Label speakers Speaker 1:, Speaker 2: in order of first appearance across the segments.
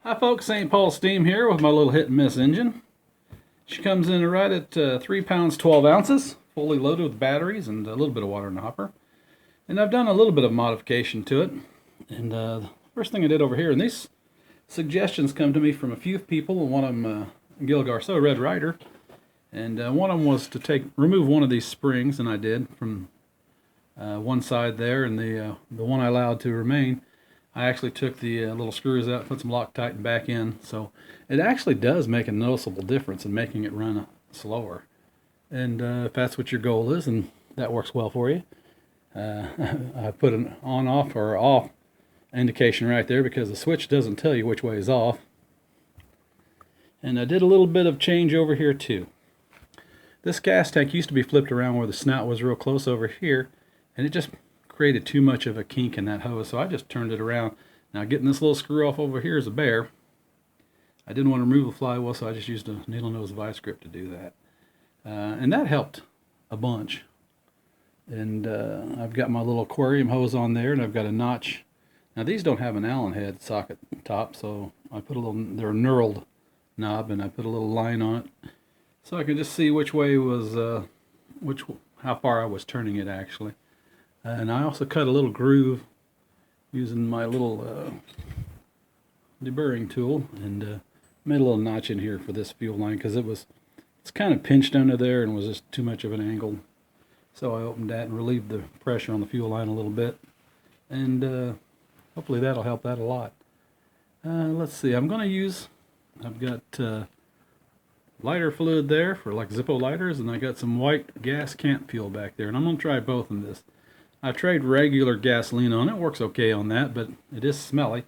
Speaker 1: Hi folks, St. Paul Steam here with my little hit and miss engine. She comes in right at 3 pounds 12 ounces, fully loaded with batteries and a little bit of water in the hopper. And I've done a little bit of modification to it. And the first thing I did over here, and these suggestions come to me from a few people, one of them Gil Garceau, Red Rider. And one of them was to remove one of these springs, and I did, from one side there, and the one I allowed to remain. I actually took the little screws out, put some Loctite and back in, so it actually does make a noticeable difference in making it run slower. And if that's what your goal is, and that works well for you, I put an on-off or off indication right there because the switch doesn't tell you which way is off. And I did a little bit of change over here too. This gas tank used to be flipped around where the snout was real close over here, and it just created too much of a kink in that hose, so I just turned it around. Now getting this little screw off over here is a bear. I didn't want to remove the flywheel, so I just used a needle nose vice grip to do that. And that helped a bunch. And I've got my little aquarium hose on there, and I've got a notch. Now these don't have an Allen head socket top, so I put they're a knurled knob, and I put a little line on it, so I can just see which way was, how far I was turning it actually. And I also cut a little groove using my little deburring tool, and made a little notch in here for this fuel line because it's kind of pinched under there and was just too much of an angle. So I opened that and relieved the pressure on the fuel line a little bit, and hopefully that'll help that a lot. Let's see, I've got lighter fluid there for like Zippo lighters, and I got some white gas camp fuel back there, and I'm going to try both in this. I've tried regular gasoline on it. It works okay on that, but it is smelly.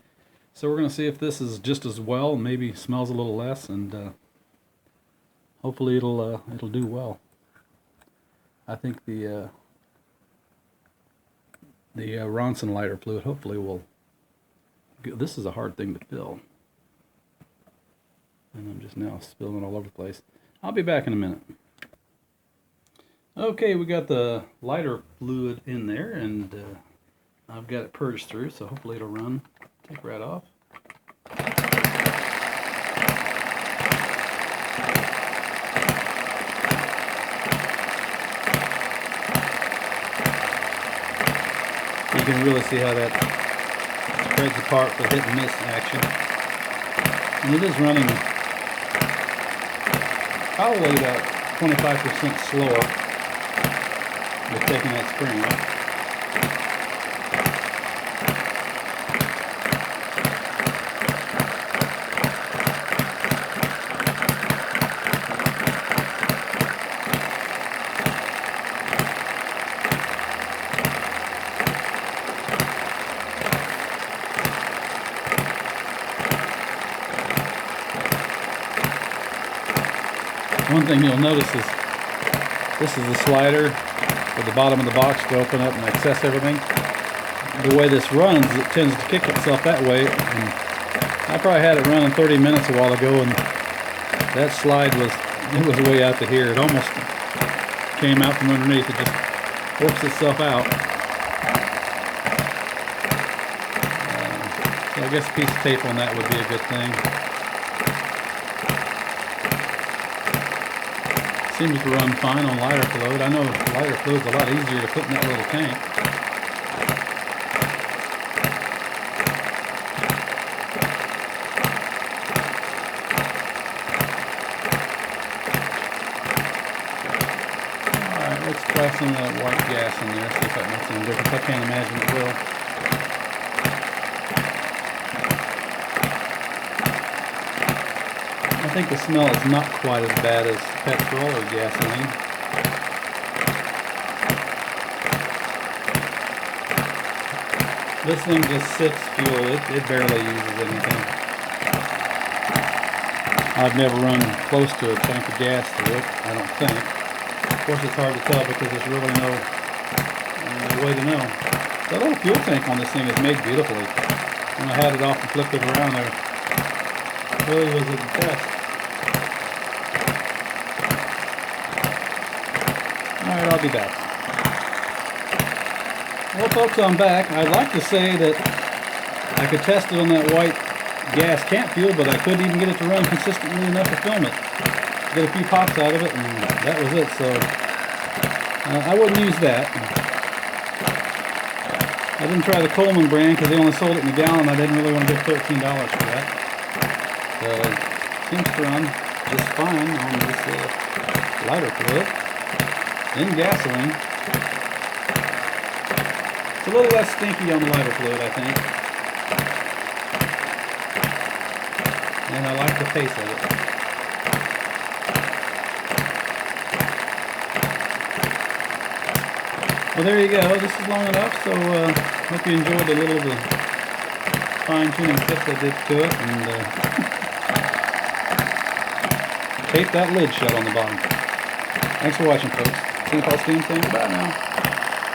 Speaker 1: So we're going to see if this is just as well, and maybe smells a little less, and hopefully it'll do well. I think the Ronson lighter fluid hopefully will. This is a hard thing to fill, and I'm just now spilling all over the place. I'll be back in a minute. Okay, we got the lighter fluid in there, and I've got it purged through, so hopefully it'll run. Take right off. You can really see how that spreads apart for hit and miss action. And it is running probably about 25% slower with taking that spring off. One thing you'll notice is this is the slider for the bottom of the box to open up and access everything. The way this runs, it tends to kick itself that way. And I probably had it running 30 minutes a while ago, and that slide was way out to here. It almost came out from underneath. It just works itself out. So I guess a piece of tape on that would be a good thing. Seems to run fine on lighter fluid. I know lighter fluid's a lot easier to put in that little tank. Alright, let's try some of that white gas in there, see if that makes any difference. I can't imagine it will. I think the smell is not quite as bad as petrol or gasoline. This thing just sips fuel. It barely uses anything. I've never run close to a tank of gas through it, I don't think. Of course it's hard to tell because there's really no way to know. That little fuel tank on this thing is made beautifully. When I had it off and flipped it around, I really was impressed. Alright, I'll be back. Well folks, I'm back. I'd like to say that I could test it on that white gas can't fuel, but I couldn't even get it to run consistently enough to film it. Get a few pops out of it, and that was it. So I wouldn't use that. I didn't try the Coleman brand because they only sold it in a gallon. I didn't really want to get $13 for that. So it seems to run just fine on this lighter fluid in gasoline. It's a little less stinky on the lighter fluid, I think. And I like the taste of it. Well, there you go. This is long enough, so hope you enjoyed a little of the fine-tuning tips I did to it, and tape that lid shut on the bottom. Thanks for watching, folks. St. Paul Steam saying goodbye now.